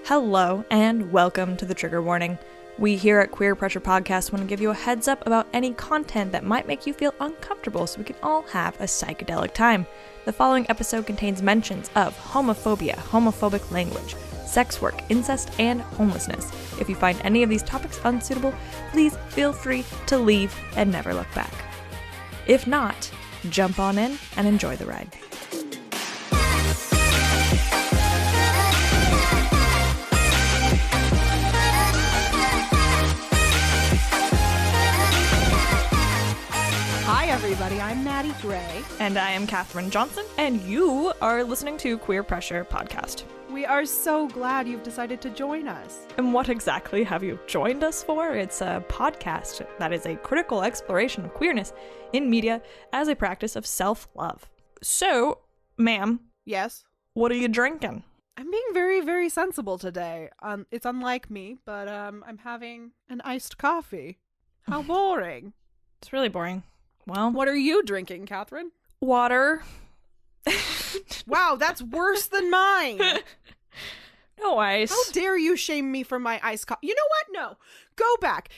Hello, and welcome to the Trigger Warning. We here at Queer Pressure Podcast want to give you a heads up about any content that might make you feel uncomfortable so we can all have a psychedelic time. The following episode contains mentions of homophobia, homophobic language, sex work, incest, and homelessness. If you find any of these topics unsuitable, please feel free to leave and never look back. If not, jump on in and enjoy the ride. Hi everybody, I'm Maddie Gray. And I am Katherine Johnson, and you are listening to Queer Pressure Podcast. We are so glad you've decided to join us. And what exactly have you joined us for? It's a podcast that is a critical exploration of queerness in media as a practice of self-love. So, ma'am. Yes? What are you drinking? I'm being very, very sensible today. It's unlike me, but I'm having an iced coffee. How boring. It's really boring. Well, what are you drinking, Catherine? Water. Wow, that's worse than mine. No ice. How dare you shame me for my iced coffee? You know what? No. Go back.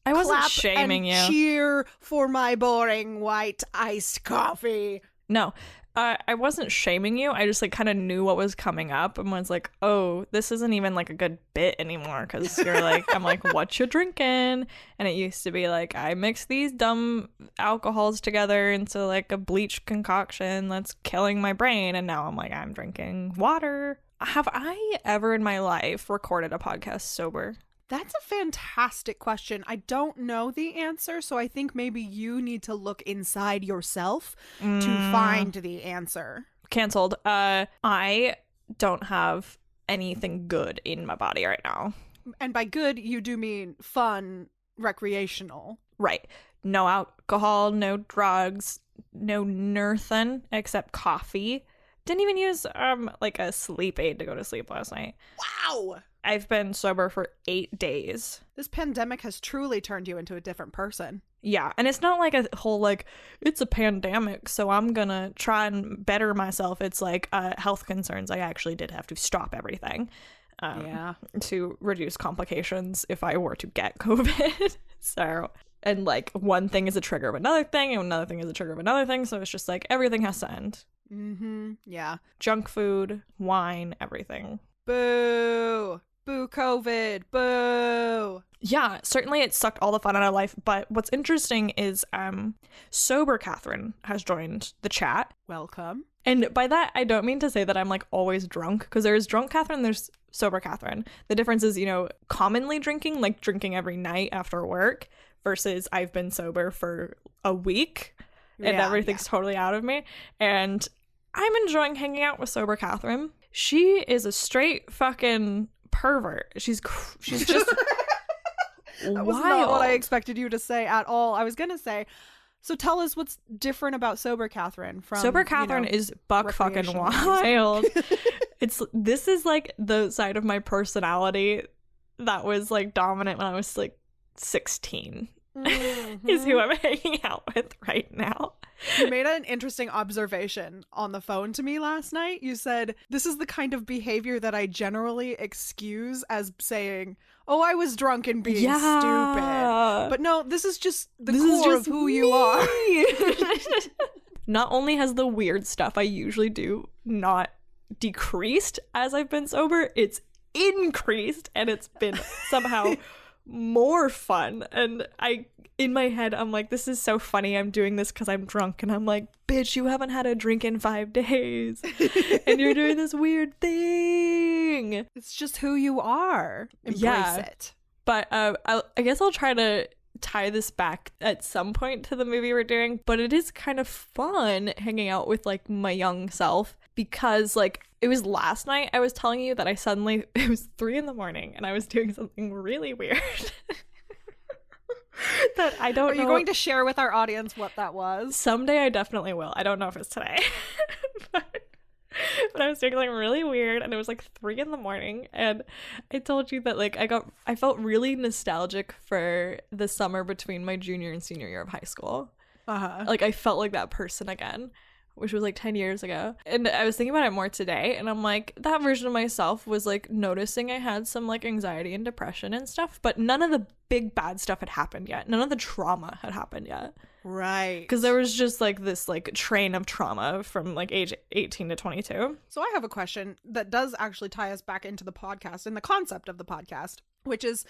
I wasn't clap shaming and you. cheer for my boring white iced coffee. No. I wasn't shaming you. I just kind of knew what was coming up and was like, oh, this isn't even a good bit anymore because you're I'm like, what you drinking? And it used to be I mix these dumb alcohols together into a bleach concoction that's killing my brain. And now I'm drinking water. Have I ever in my life recorded a podcast sober? That's a fantastic question. I don't know the answer, so I think maybe you need to look inside yourself to find the answer. Canceled. I don't have anything good in my body right now. And by good, you do mean fun, recreational. Right. No alcohol, no drugs, no nothing except coffee. Didn't even use a sleep aid to go to sleep last night. Wow! I've been sober for 8 days. This pandemic has truly turned you into a different person. Yeah, and it's not a whole it's a pandemic, so I'm gonna try and better myself. It's health concerns. I actually did have to stop everything to reduce complications if I were to get COVID. So, and one thing is a trigger of another thing, and another thing is a trigger of another thing, so it's just everything has to end. Mm-hmm, yeah. Junk food, wine, everything. Boo! Boo COVID, boo! Yeah, certainly it sucked all the fun out of life, but what's interesting is sober Catherine has joined the chat. Welcome. And by that, I don't mean to say that I'm always drunk, because there's drunk Catherine, there's sober Catherine. The difference is, commonly drinking, drinking every night after work, versus I've been sober for a week, and everything's totally out of me. And I'm enjoying hanging out with sober Catherine. She is a straight fucking pervert. She's just That was not what I expected you to say at all. I was gonna say, so tell us what's different about sober Catherine from sober Catherine is buck fucking wild. This is the side of my personality that was dominant when I was 16. Mm-hmm. Is who I'm hanging out with right now. You made an interesting observation on the phone to me last night. You said, this is the kind of behavior that I generally excuse as saying, oh, I was drunk and being stupid. But no, this is just the core of who you are. Not only has the weird stuff I usually do not decreased as I've been sober, it's increased, and it's been somehow more fun. And in my head I'm this is so funny, I'm doing this because I'm drunk, and I'm bitch, you haven't had a drink in 5 days and you're doing this weird thing. It's just who you are. Embrace it. But I guess I'll try to tie this back at some point to the movie we're doing, but it is kind of fun hanging out with my young self, because it was last night I was telling you that it was 3 a.m. and I was doing something really weird. That I don't know. Are you going to share with our audience what that was? Someday I definitely will. I don't know if it's today. But I was doing really weird, and it was 3 a.m, and I told you that I felt really nostalgic for the summer between my junior and senior year of high school. I felt like that person again. which was like 10 years ago. And I was thinking about it more today, and I'm like, that version of myself was like noticing I had some like anxiety and depression and stuff, but none of the big bad stuff had happened yet. None of the trauma had happened yet. Right. Because there was just like this like train of trauma from like age 18 to 22. So I have a question that does actually tie us back into the podcast and the concept of the podcast, which is,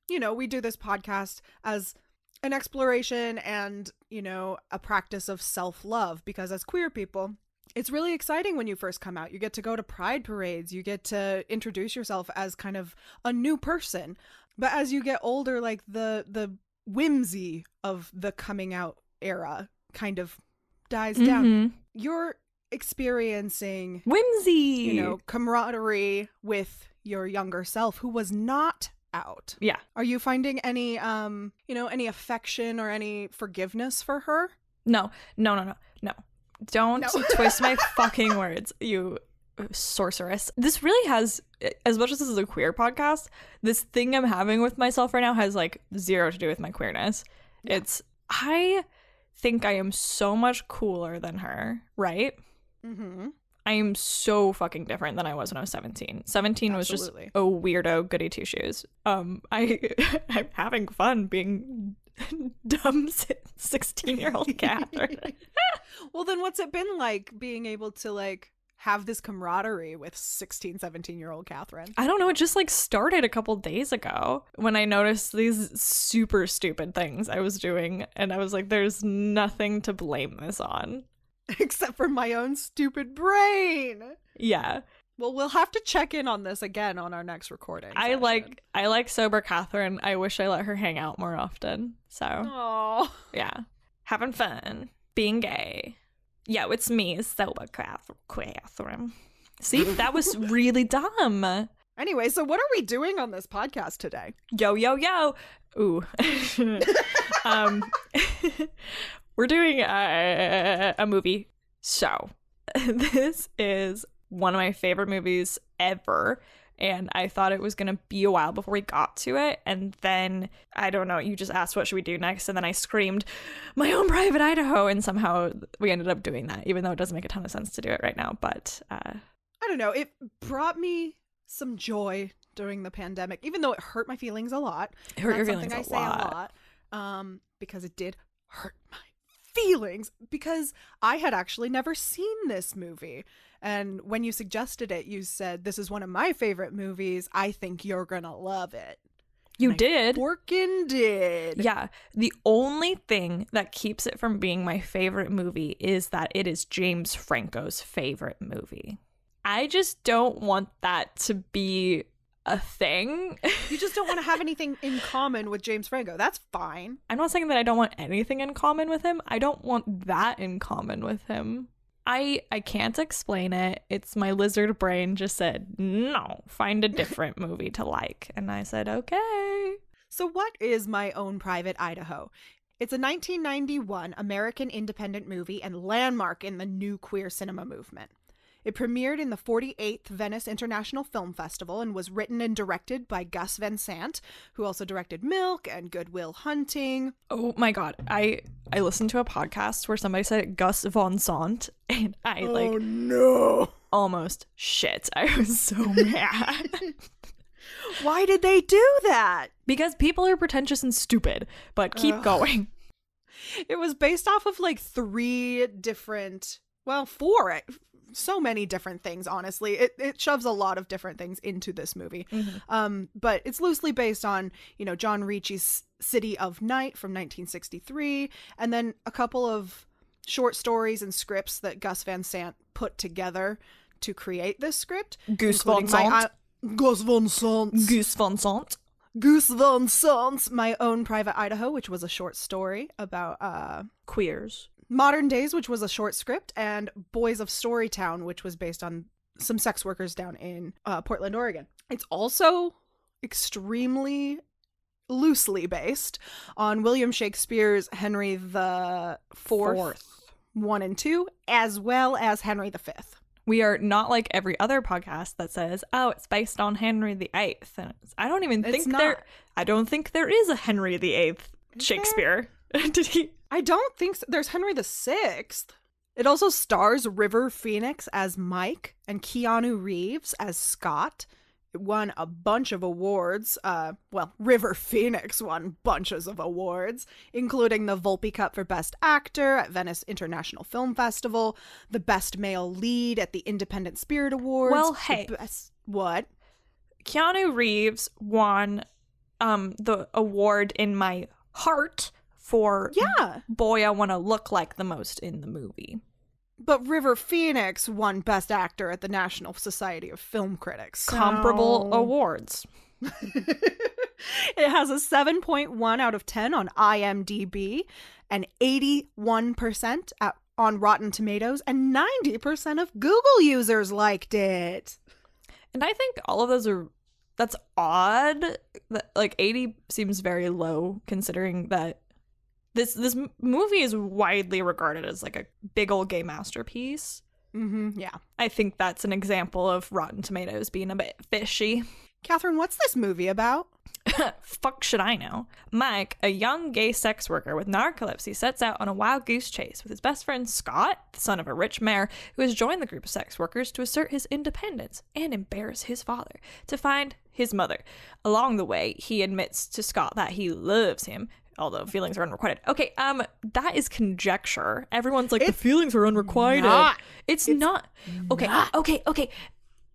you know, we do this podcast as an exploration and, you know, a practice of self-love, because as queer people, it's really exciting when you first come out. You get to go to pride parades. You get to introduce yourself as kind of a new person. But as you get older, like the whimsy of the coming out era kind of dies down. You're experiencing whimsy, you know, camaraderie with your younger self who was not out. Yeah. Are you finding any you know, any affection or any forgiveness for her? No. Don't twist my fucking words, you sorceress. This really has, as much as this is a queer podcast, this thing I'm having with myself right now has like zero to do with my queerness. Yeah. I think I am so much cooler than her, right? I am so fucking different than I was when I was 17. 17 was just a weirdo goody two shoes. I'm having fun being dumb 16-year-old Catherine. Well, then what's it been like being able to like have this camaraderie with 16, 17-year-old Catherine? I don't know. It just like started a couple days ago when I noticed these super stupid things I was doing. And I was like, there's nothing to blame this on. Except for my own stupid brain. Yeah. Well, we'll have to check in on this again on our next recording session. I like sober Catherine. I wish I let her hang out more often. So, aww. Yeah. Having fun. Being gay. Yeah, it's me, sober Catherine. See, that was really dumb. Anyway, so what are we doing on this podcast today? Yo. Ooh. We're doing a movie. So this is one of my favorite movies ever. And I thought it was going to be a while before we got to it. And then, I don't know, you just asked what should we do next. And then I screamed, My Own Private Idaho. And somehow we ended up doing that, even though it doesn't make a ton of sense to do it right now. But I don't know. It brought me some joy during the pandemic, even though it hurt my feelings a lot. It hurt your feelings a lot. Because it did hurt my feelings, because I had actually never seen this movie. And when you suggested it, you said, this is one of my favorite movies. I think you're gonna love it. You did. Workin' did. Yeah. The only thing that keeps it from being my favorite movie is that it is James Franco's favorite movie. I just don't want that to be a thing. You just don't want to have anything in common with James Franco. That's fine. I'm not saying that I don't want anything in common with him. I don't want that in common with him. I can't explain it. It's my lizard brain just said, no, find a different movie to like. And I said, okay. So what is My Own Private Idaho? It's a 1991 American independent movie and landmark in the new queer cinema movement. It premiered in the 48th Venice International Film Festival and was written and directed by Gus Van Sant, who also directed Milk and Good Will Hunting. Oh my God. I listened to a podcast where somebody said Gus Van Sant, and I almost shit. I was so mad. Why did they do that? Because people are pretentious and stupid, but keep going. It was based off of like four, so many different things, honestly. It shoves a lot of different things into this movie. But it's loosely based on, you know, John Ricci's City of Night from 1963, and then a couple of short stories and scripts that Gus Van Sant put together to create this script. Gus Van Sant. My Own Private Idaho, which was a short story about queers. Modern Days, which was a short script, and Boys of Storytown, which was based on some sex workers down in Portland, Oregon. It's also extremely loosely based on William Shakespeare's Henry the Fourth, 1 and 2, as well as Henry the Fifth. We are not like every other podcast that says, "Oh, it's based on Henry VIII." And I don't think there is a Henry VIII Shakespeare. Did he? I don't think so. There's Henry the Sixth. It also stars River Phoenix as Mike and Keanu Reeves as Scott. It won a bunch of awards. River Phoenix won bunches of awards, including the Volpe Cup for Best Actor at Venice International Film Festival, the Best Male Lead at the Independent Spirit Awards. Well, hey. What? Keanu Reeves won the award in my heart for Boy I Want to Look Like the most in the movie. But River Phoenix won Best Actor at the National Society of Film Critics. Comparable awards. It has a 7.1 out of 10 on IMDb and 81% on Rotten Tomatoes, and 90% of Google users liked it. And I think all of those that's odd. That, like, 80 seems very low considering that this movie is widely regarded as like a big old gay masterpiece. Mm-hmm, yeah. I think that's an example of Rotten Tomatoes being a bit fishy. Catherine, what's this movie about? Fuck should I know? Mike, a young gay sex worker with narcolepsy, sets out on a wild goose chase with his best friend Scott, the son of a rich mayor, who has joined the group of sex workers to assert his independence and embarrass his father, to find his mother. Along the way, he admits to Scott that he loves him, although feelings are unrequited. Okay, that is conjecture. Everyone's like, the feelings are unrequited. It's not. Okay, okay.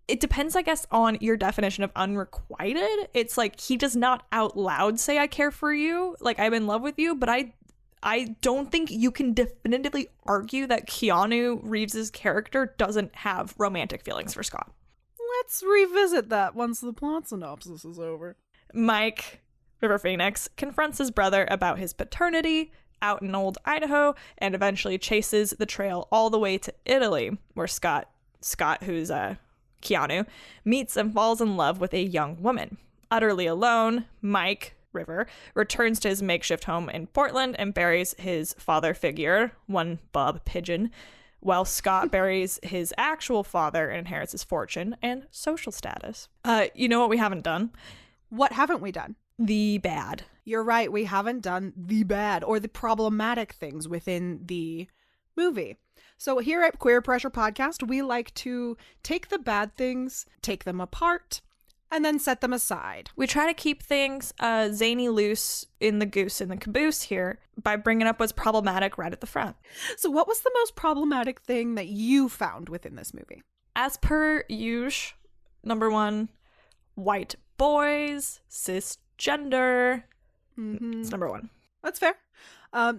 It depends, I guess, on your definition of unrequited. It's like, he does not out loud say, I care for you, like, I'm in love with you, but I don't think you can definitively argue that Keanu Reeves' character doesn't have romantic feelings for Scott. Let's revisit that once the plot synopsis is over. Mike, River Phoenix, confronts his brother about his paternity out in Old Idaho and eventually chases the trail all the way to Italy, where Scott, who's Keanu, meets and falls in love with a young woman. Utterly alone, Mike, River, returns to his makeshift home in Portland and buries his father figure, one Bob Pigeon, while Scott buries his actual father and inherits his fortune and social status. You know what we haven't done? What haven't we done? The bad. You're right, we haven't done the bad or the problematic things within the movie. So here at Queer Pressure Podcast, we like to take the bad things, take them apart, and then set them aside. We try to keep things zany loose in the goose and the caboose here by bringing up what's problematic right at the front. So what was the most problematic thing that you found within this movie? As per usual, number one, white boys, cisgender. Mm-hmm. It's number one. That's fair.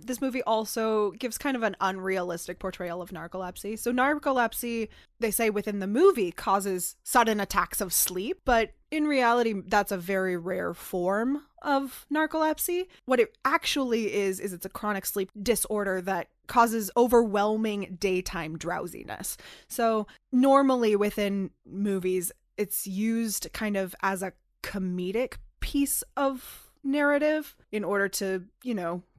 This movie also gives kind of an unrealistic portrayal of narcolepsy. So narcolepsy, they say within the movie, causes sudden attacks of sleep, but in reality, that's a very rare form of narcolepsy. What it actually is it's a chronic sleep disorder that causes overwhelming daytime drowsiness. So normally within movies, it's used kind of as a comedic piece of narrative in order to,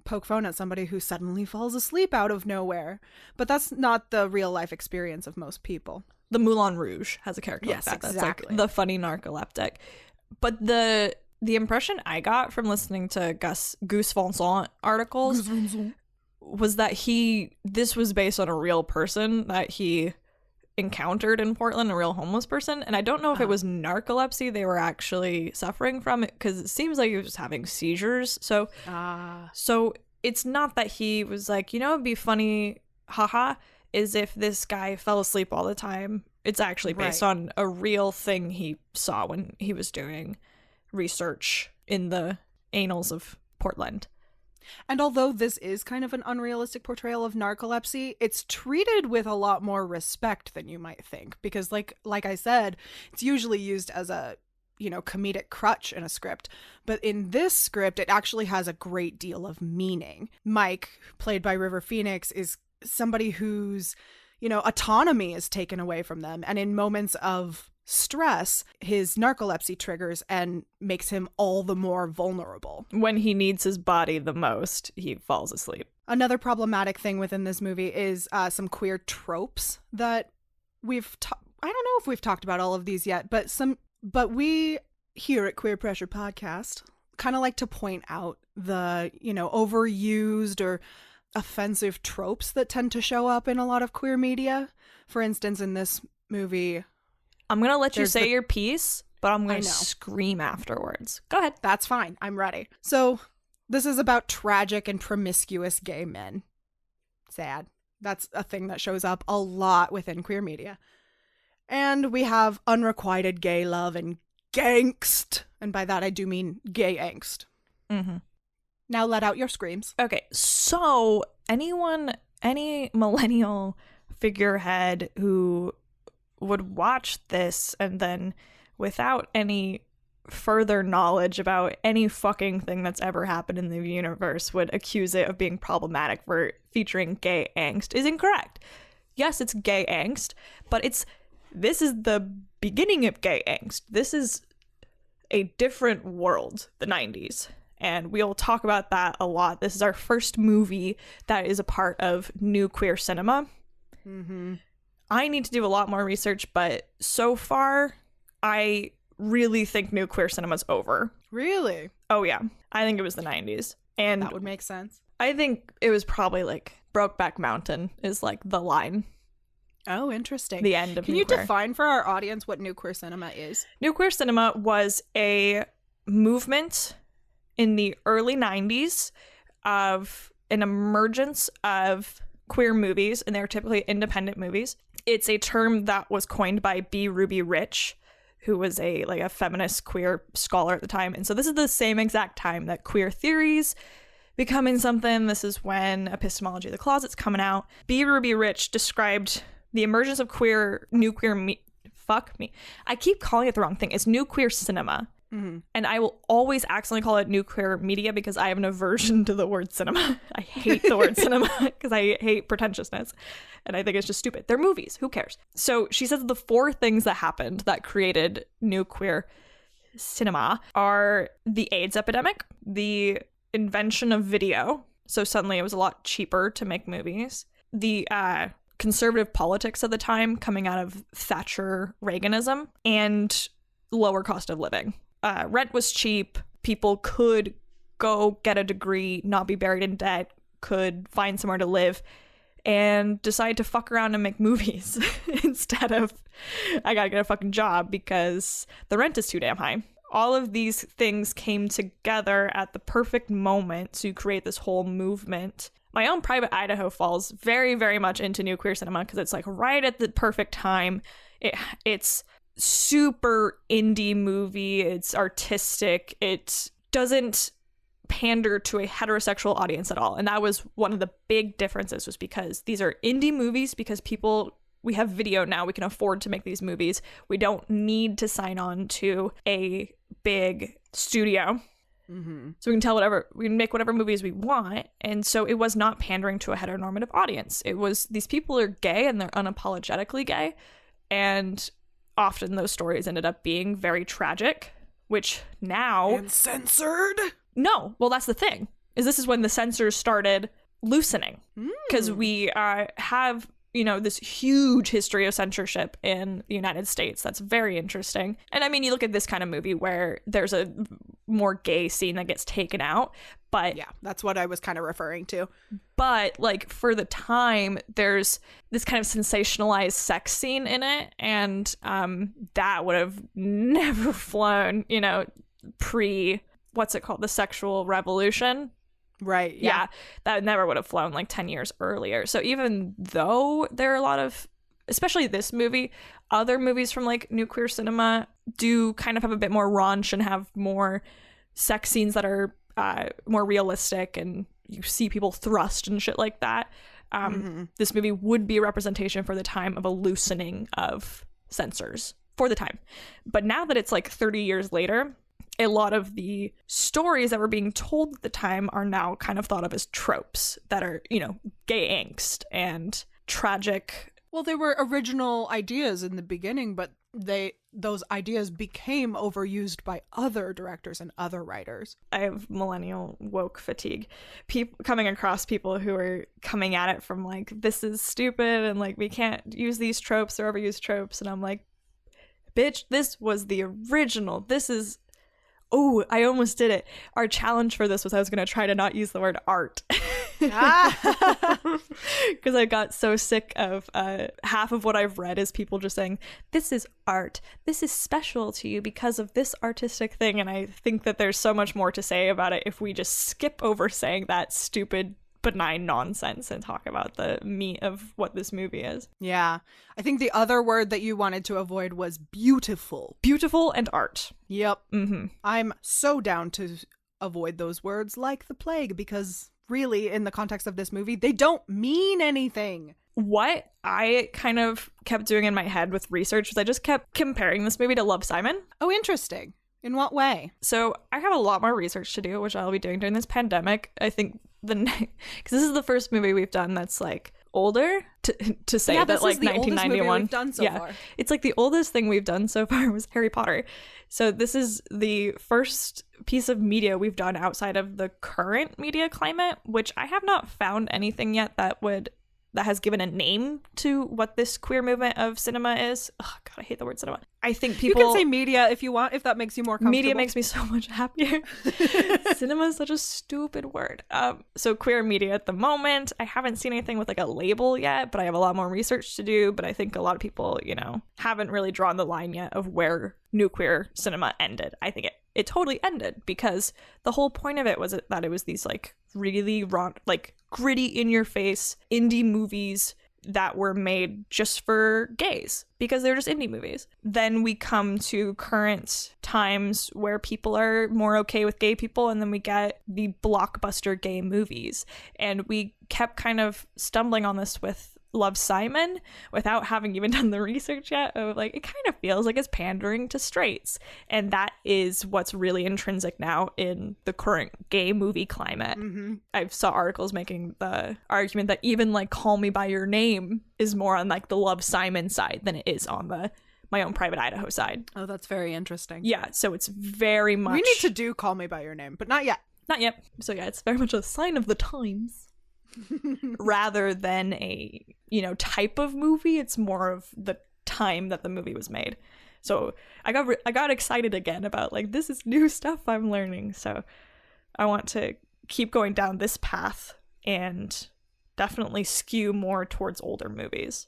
poke fun at somebody who suddenly falls asleep out of nowhere. But that's not the real life experience of most people. The Moulin Rouge has a character like that. Exactly. That's like the funny narcoleptic. But the impression I got from listening to Gus Van Sant articles was that this was based on a real person that he encountered in Portland, a real homeless person. And I don't know if it was narcolepsy they were actually suffering from, it because it seems like he was just having seizures. So it's not that he was like, it'd be funny, haha, is if this guy fell asleep all the time. It's actually based on a real thing he saw when he was doing research in the annals of Portland. And although this is kind of an unrealistic portrayal of narcolepsy, it's treated with a lot more respect than you might think. Because like I said, it's usually used as a, comedic crutch in a script. But in this script, it actually has a great deal of meaning. Mike, played by River Phoenix, is somebody whose, autonomy is taken away from them. And in moments of stress, his narcolepsy triggers and makes him all the more vulnerable. When he needs his body the most, he falls asleep. Another problematic thing within this movie is some queer tropes that I don't know if we've talked about all of these yet, but we here at Queer Pressure Podcast kind of like to point out the, overused or offensive tropes that tend to show up in a lot of queer media. For instance, in this movie, I'm going to let you say your piece, but I'm going to scream afterwards. Go ahead. That's fine. I'm ready. So this is about tragic and promiscuous gay men. Sad. That's a thing that shows up a lot within queer media. And we have unrequited gay love and gangst. And by that, I do mean gay angst. Mm-hmm. Now let out your screams. Okay, so any millennial figurehead who would watch this and then without any further knowledge about any fucking thing that's ever happened in the universe would accuse it of being problematic for featuring gay angst is incorrect. Yes, it's gay angst, but this is the beginning of gay angst. This is a different world, the 90s. And we'll talk about that a lot. This is our first movie that is a part of new queer cinema. Mm-hmm. I need to do a lot more research, but so far, I really think new queer cinema's over. Really? Oh, yeah. I think it was the 90s. And that would make sense. I think it was probably like Brokeback Mountain is like the line. Oh, interesting. The end of Can new you queer. Define for our audience what new queer cinema is? New queer cinema was a movement in the early 90s of an emergence of queer movies, and they're typically independent movies. It's a term that was coined by B. Ruby Rich, who was a feminist queer scholar at the time. And so this is the same exact time that queer theories becoming something. This is when Epistemology of the Closet's coming out. B. Ruby Rich described the emergence of I keep calling it the wrong thing. It's new queer cinema. Mm-hmm. And I will always accidentally call it new queer media because I have an aversion to the word cinema. I hate the word cinema because I hate pretentiousness. And I think it's just stupid. They're movies. Who cares? So she says the 4 things that happened that created new queer cinema are the AIDS epidemic, the invention of video. So suddenly it was a lot cheaper to make movies. The conservative politics of the time coming out of Thatcher Reaganism, and lower cost of living. Rent was cheap. People could go get a degree, not be buried in debt, could find somewhere to live, and decide to fuck around and make movies instead of, I gotta get a fucking job because the rent is too damn high. All of these things came together at the perfect moment to create this whole movement. My Own Private Idaho falls very, very much into new queer cinema because it's like right at the perfect time. It's super indie movie. It's artistic. It doesn't pander to a heterosexual audience at all. And that was one of the big differences, was because these are indie movies because we have video now. We can afford to make these movies. We don't need to sign on to a big studio. Mm-hmm. So we can make whatever movies we want. And so it was not pandering to a heteronormative audience. It was, these people are gay and they're unapologetically gay. And often those stories ended up being very tragic, which now... And censored? No. Well, that's the thing. This is when the censors started loosening. Because we have, this huge history of censorship in the United States. That's very interesting. And I mean, you look at this kind of movie where there's a more gay scene that gets taken out. But yeah, that's what I was kind of referring to. But for the time, there's this kind of sensationalized sex scene in it, and that would have never flown, pre what's it called, the sexual revolution. Right. Yeah. That never would have flown 10 years earlier. So even though there are a lot of, especially this movie, other movies from new queer cinema do kind of have a bit more raunch and have more sex scenes that are more realistic, and you see people thrust and shit like that. This movie would be a representation for the time of a loosening of censors for the time. But now that it's 30 years later, a lot of the stories that were being told at the time are now kind of thought of as tropes that are, gay angst and tragic. Well, they were original ideas in the beginning, but those ideas became overused by other directors and other writers. I have millennial woke fatigue. Coming across people who are coming at it from this is stupid and we can't use these tropes or overuse tropes. And I'm like, bitch, this was the original. This is... Oh, I almost did it. Our challenge for this was I was going to try to not use the word art. Because I got so sick of half of what I've read is people just saying, this is art, this is special to you because of this artistic thing, and I think that there's so much more to say about it if we just skip over saying that stupid benign nonsense and talk about the meat of what this movie is. Yeah. I think the other word that you wanted to avoid was beautiful. Beautiful and art. Yep. I'm so down to avoid those words like the plague, because really, in the context of this movie, they don't mean anything. What I kind of kept doing in my head with research was I just kept comparing this movie to Love, Simon. Oh, interesting. In what way? So I have a lot more research to do, which I'll be doing during this pandemic. I think because this is the first movie we've done that's like older to say that, like 1991. We've done so far. It's like the oldest thing we've done so far was Harry Potter. So this is the first piece of media we've done outside of the current media climate, which I have not found anything yet that has given a name to what this queer movement of cinema is. Oh god, I hate the word cinema. I think people... You can say media if you want, if that makes you more comfortable. Media makes me so much happier. Cinema is such a stupid word. So queer media at the moment, I haven't seen anything with like a label yet, but I have a lot more research to do. But I think a lot of people, haven't really drawn the line yet of where new queer cinema ended. I think it totally ended because the whole point of it was that it was these like really raw, like gritty in your face indie movies that were made just for gays because they're just indie movies. Then we come to current times where people are more okay with gay people, and then we get the blockbuster gay movies. And we kept kind of stumbling on this with Love, Simon without having even done the research yet of like, it kind of feels like it's pandering to straights, and that is what's really intrinsic now in the current gay movie climate. I saw articles making the argument that even like Call Me By Your Name is more on like the Love, Simon side than it is on the My Own Private Idaho side. Oh, that's very interesting. Yeah, so it's very much... We need to do Call Me By Your Name, but not yet. Not yet. So yeah, it's very much a sign of the times. Rather than a type of movie. It's more of the time that the movie was made. So I got excited again about like, this is new stuff I'm learning. So I want to keep going down this path and definitely skew more towards older movies.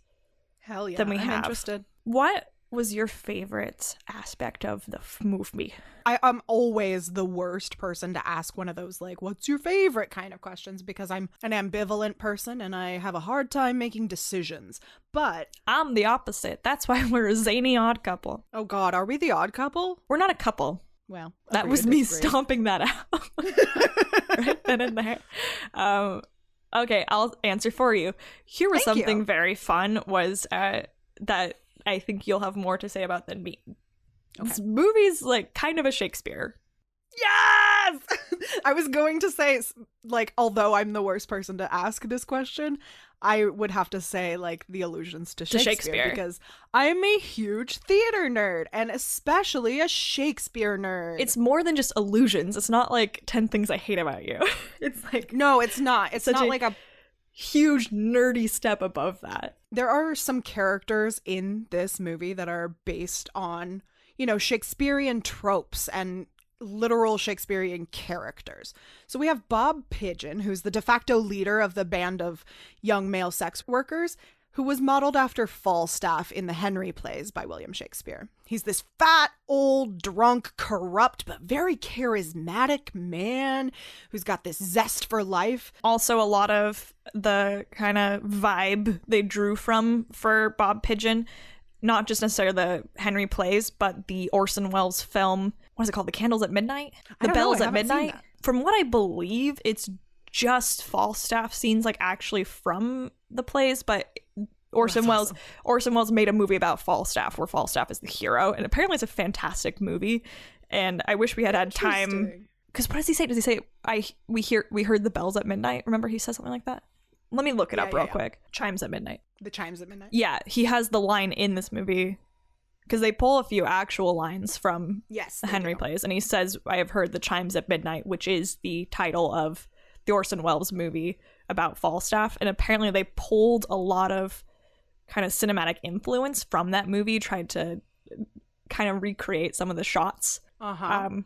Hell yeah, than we I'm have. interested. What was your favorite aspect of the movie? I'm always the worst person to ask one of those, like, what's your favorite kind of questions, because I'm an ambivalent person and I have a hard time making decisions. But I'm the opposite. That's why we're a zany odd couple. Oh god, are we the odd couple? We're not a couple. Well, that was me stomping that out. Right then and there. Okay, I'll answer for you. Here was something very fun was that I think you'll have more to say about than me. Okay. This movie's like kind of a Shakespeare. Yes! I was going to say, like, although I'm the worst person to ask this question, I would have to say, like, the allusions to Shakespeare. Because I'm a huge theater nerd, and especially a Shakespeare nerd. It's more than just allusions. It's not like 10 Things I Hate About You. It's like... No, it's not. It's not like a huge nerdy step above that. There are some characters in this movie that are based on, Shakespearean tropes and literal Shakespearean characters. So we have Bob Pigeon, who's the de facto leader of the band of young male sex workers, who was modeled after Falstaff in the Henry plays by William Shakespeare. He's this fat, old, drunk, corrupt, but very charismatic man who's got this zest for life. Also, a lot of the kind of vibe they drew from for Bob Pigeon, not just necessarily the Henry plays, but the Orson Welles film, what is it called? The Candles at Midnight? The Bells at Midnight? From what I believe, it's just Falstaff scenes, like actually from the plays, but Orson Welles made a movie about Falstaff where Falstaff is the hero, and apparently it's a fantastic movie. And I wish we had time, because what does he say? Does he say we heard the bells at midnight? Remember, he says something like that. Let me look it up real quick. Chimes at midnight. The chimes at midnight. Yeah, he has the line in this movie because they pull a few actual lines from the Henry plays, and he says, "I have heard the chimes at midnight," which is the title of the Orson Welles movie about Falstaff. And apparently they pulled a lot of kind of cinematic influence from that movie, tried to kind of recreate some of the shots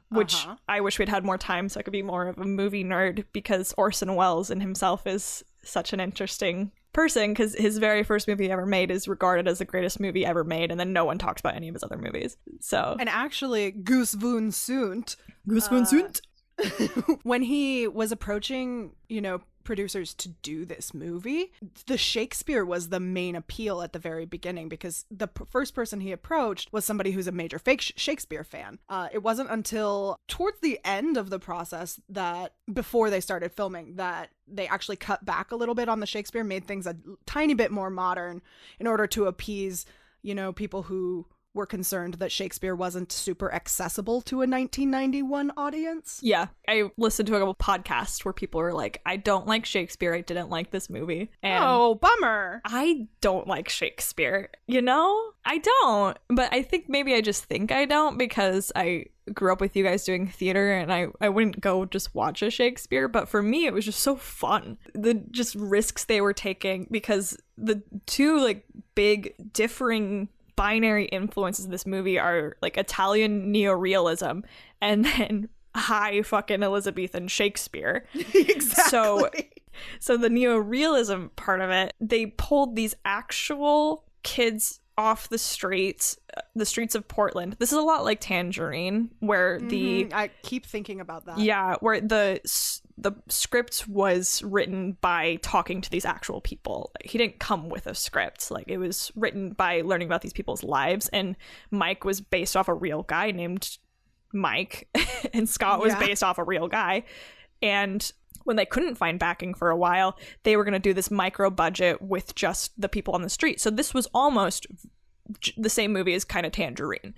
which I wish we'd had more time so I could be more of a movie nerd, because Orson Welles in himself is such an interesting person, because his very first movie ever made is regarded as the greatest movie ever made, and then no one talks about any of his other movies. So, and actually Gus Van Sant, when he was approaching, producers to do this movie, the Shakespeare was the main appeal at the very beginning, because the first person he approached was somebody who's a major Shakespeare fan. It wasn't until towards the end of the process, that before they started filming, that they actually cut back a little bit on the Shakespeare, made things a tiny bit more modern in order to appease, people who were concerned that Shakespeare wasn't super accessible to a 1991 audience. Yeah, I listened to a couple podcasts where people were like, I don't like Shakespeare, I didn't like this movie. And oh, bummer. I don't like Shakespeare, I don't. But I think maybe I just think I don't because I grew up with you guys doing theater, and I wouldn't go just watch a Shakespeare. But for me, it was just so fun. The just risks they were taking, because the two like big differing binary influences of this movie are like Italian neorealism and then high fucking Elizabethan Shakespeare. Exactly. So the neorealism part of it, they pulled these actual kids off the streets of Portland. This is a lot like Tangerine, where I keep thinking about that. Yeah, where the script was written by talking to these actual people. Like, he didn't come with a script. Like, it was written by learning about these people's lives, and Mike was based off a real guy named Mike, and Scott was based off a real guy. And when they couldn't find backing for a while, they were going to do this micro budget with just the people on the street. So this was almost the same movie as kind of Tangerine,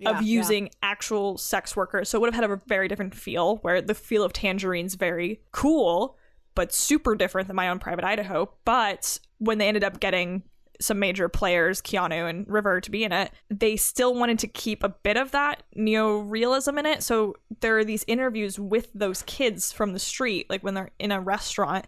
of using actual sex workers. So it would have had a very different feel, where the feel of Tangerine's very cool, but super different than My Own Private Idaho. But when they ended up getting some major players, Keanu and River, to be in it, they still wanted to keep a bit of that neo-realism in it. So there are these interviews with those kids from the street, like when they're in a restaurant,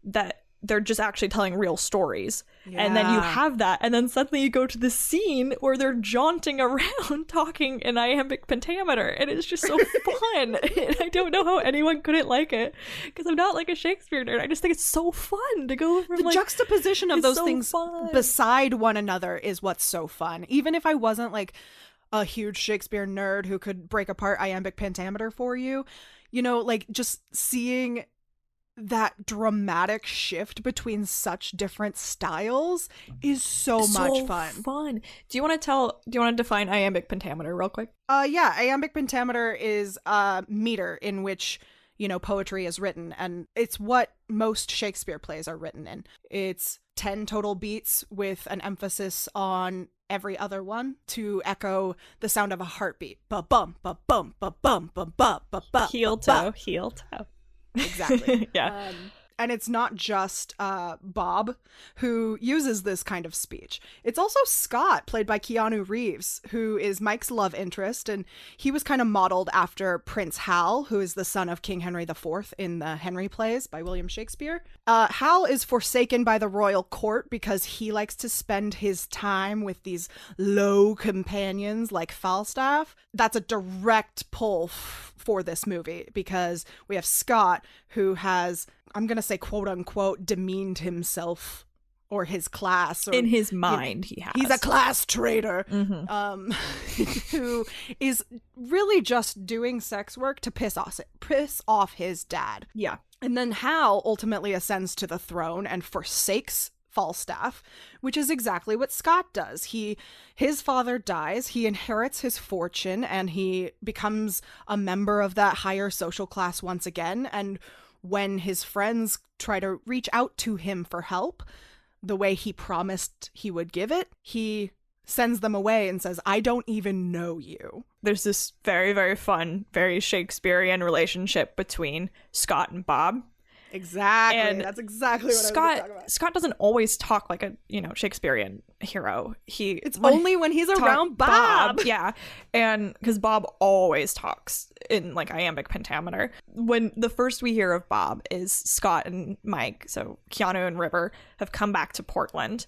that they're just actually telling real stories. Yeah. And then you have that, and then suddenly you go to this scene where they're jaunting around talking in iambic pentameter, and it's just so fun. And I don't know how anyone couldn't like it, because I'm not like a Shakespeare nerd. I just think it's so fun to go from the juxtaposition of those things beside one another is what's so fun. Even if I wasn't like a huge Shakespeare nerd who could break apart iambic pentameter for you, like just seeing that dramatic shift between such different styles is so much fun. Do you want to define iambic pentameter real quick? Iambic pentameter is a meter in which poetry is written, and it's what most Shakespeare plays are written in. It's 10 total beats with an emphasis on every other one to echo the sound of a heartbeat. Ba-bum, ba-bum, ba-bum, ba-bum, ba-bum. Heel toe. Exactly. Yeah. And it's not just Bob who uses this kind of speech. It's also Scott, played by Keanu Reeves, who is Mike's love interest. And he was kind of modeled after Prince Hal, who is the son of King Henry IV in the Henry plays by William Shakespeare. Hal is forsaken by the royal court because he likes to spend his time with these low companions like Falstaff. That's a direct pull for this movie, because we have Scott, who has, I'm going to say, quote unquote, demeaned himself or his class. Or, in his mind, he has. He's a class traitor, mm-hmm. Who is really just doing sex work to piss off his dad. Yeah. And then Hal ultimately ascends to the throne and forsakes Falstaff, which is exactly what Scott does. His father dies, he inherits his fortune, and he becomes a member of that higher social class once again. And when his friends try to reach out to him for help, the way he promised he would give it, he sends them away and says, I don't even know you. There's this very, very fun, very Shakespearean relationship between Scott and Bob. Exactly. And that's exactly what I was talking about. Scott doesn't always talk like a, Shakespearean hero. It's only when he's around Bob. Yeah. And because Bob always talks in like iambic pentameter. When the first we hear of Bob is Scott and Mike, so Keanu and River, have come back to Portland.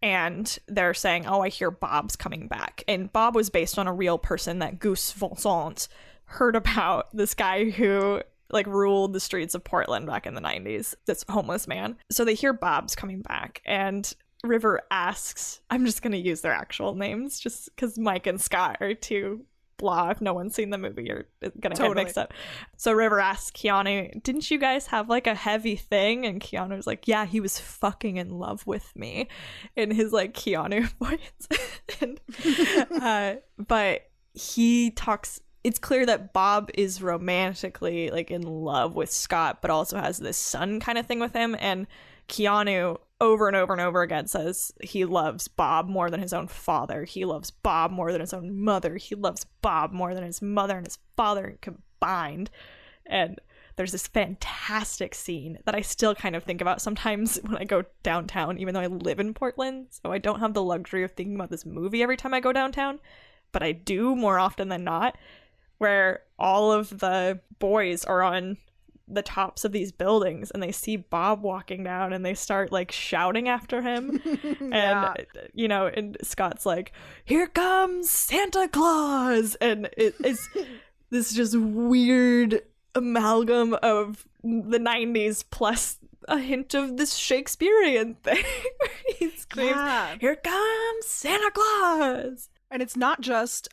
and they're saying, oh, I hear Bob's coming back. And Bob was based on a real person that Gus Van Sant heard about, this guy who like ruled the streets of Portland back in the 90s, this homeless man. So they hear Bob's coming back, and River asks, I'm just going to use their actual names just because Mike and Scott are too blah. If no one's seen the movie, you're going to get mixed up. So River asks Keanu, didn't you guys have like a heavy thing? And Keanu's like, yeah, he was fucking in love with me, in his like Keanu voice. And, but he talks, it's clear that Bob is romantically like in love with Scott, but also has this son kind of thing with him. And Keanu over and over and over again says he loves Bob more than his own father. He loves Bob more than his own mother. He loves Bob more than his mother and his father combined. And there's this fantastic scene that I still kind of think about sometimes when I go downtown, even though I live in Portland. So I don't have the luxury of thinking about this movie every time I go downtown, but I do more often than not, where all of the boys are on the tops of these buildings and they see Bob walking down and they start like shouting after him. Yeah. And you know, and Scott's like, here comes Santa Claus, and it's this just weird amalgam of the 90s plus a hint of this Shakespearean thing. He screams, here comes Santa Claus. And it's not just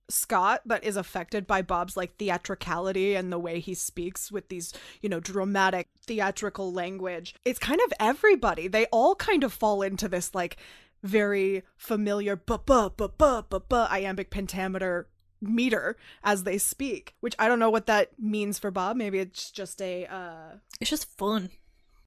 Scott that is affected by Bob's like theatricality and the way he speaks with these, you know, dramatic theatrical language. It's kind of everybody. They all kind of fall into this like very familiar iambic pentameter meter as they speak, which I don't know what that means for Bob. Maybe it's just it's just fun.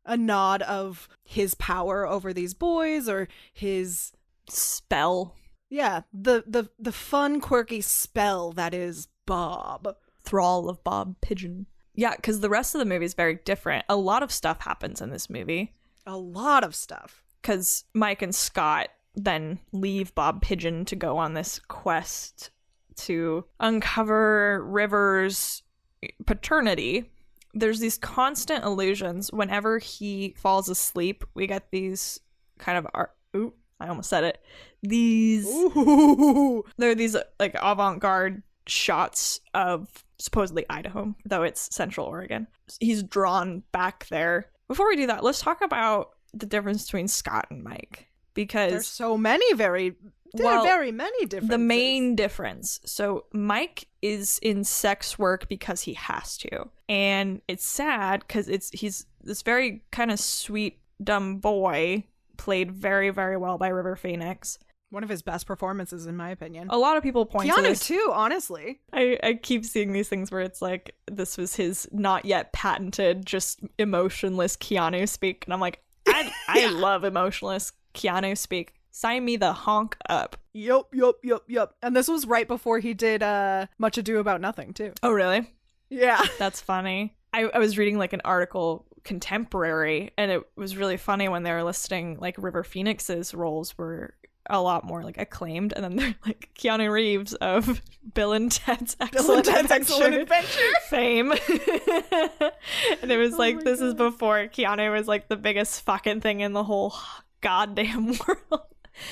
A nod of his power over these boys, or his spell. Yeah, the fun, quirky spell that is Bob. Thrall of Bob Pigeon. Yeah, because the rest of the movie is very different. A lot of stuff happens in this movie. A lot of stuff. Because Mike and Scott then leave Bob Pigeon to go on this quest to uncover River's paternity. There's these constant allusions. Whenever he falls asleep, we get these kind of I almost said it. There are these like avant-garde shots of supposedly Idaho, though it's Central Oregon. He's drawn back there. Before we do that, let's talk about the difference between Scott and Mike, because there's so many very many differences. The main difference. So Mike is in sex work because he has to, and it's sad because he's this very kind of sweet dumb boy, played very, very well by River Phoenix. One of his best performances, in my opinion. A lot of people point to this. Keanu, too, honestly. I keep seeing these things where it's like, this was his not yet patented, just emotionless Keanu speak. And I'm like, I love emotionless Keanu speak. Sign me the honk up. Yup. And this was right before he did Much Ado About Nothing, too. Oh, really? Yeah. That's funny. I was reading like an article contemporary, and it was really funny when they were listing like River Phoenix's roles were a lot more like acclaimed, and then they're like Keanu Reeves of Bill and Ted's Excellent Adventure fame. And it was like, this is before Keanu was like the biggest fucking thing in the whole goddamn world.